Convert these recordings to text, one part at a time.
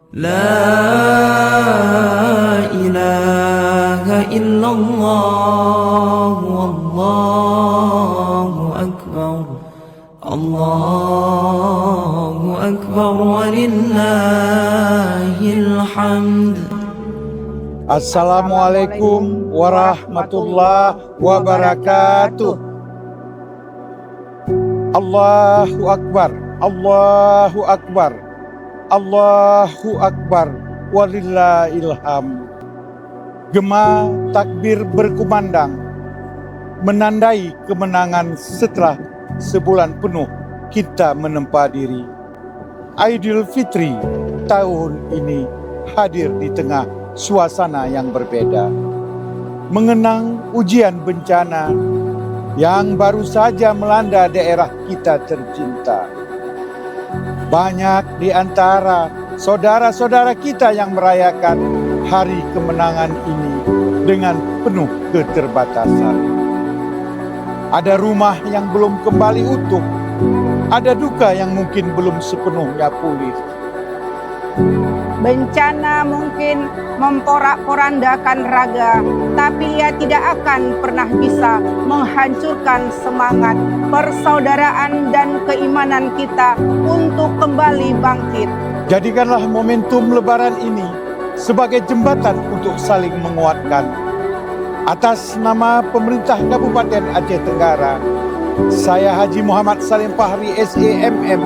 لا إله إلا الله والله أكبر الله أكبر ولله الحمد. Assalamualaikum warahmatullahi wabarakatuh. Allahu Akbar, Allahu Akbar, Allahu Akbar, walillahil hamd. Gema takbir berkumandang menandai kemenangan setelah sebulan penuh kita menempa diri. Idul Fitri tahun ini hadir di tengah suasana yang berbeda, mengenang ujian bencana yang baru saja melanda daerah kita tercinta. Banyak di antara saudara-saudara kita yang merayakan hari kemenangan ini dengan penuh keterbatasan. Ada rumah yang belum kembali utuh, ada duka yang mungkin belum sepenuhnya pulih. Bencana mungkin memporak-porandakan raga, tapi ia tidak akan pernah bisa menghancurkan semangat persaudaraan dan keimanan kita untuk kembali bangkit. Jadikanlah momentum Lebaran ini sebagai jembatan untuk saling menguatkan. Atas nama pemerintah Kabupaten Aceh Tenggara, saya Haji Muhammad Salim Fahri SEMM,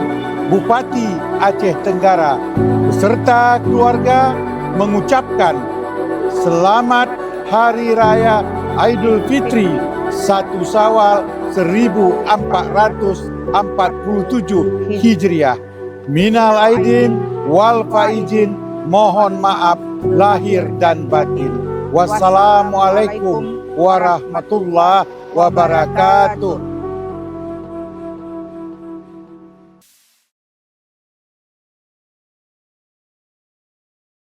Bupati Aceh Tenggara, beserta keluarga mengucapkan Selamat Hari Raya Idul Fitri 1 Syawal 1447 Hijriah. Minal aidin wal faizin, mohon maaf lahir dan batin. Wassalamualaikum warahmatullahi wabarakatuh.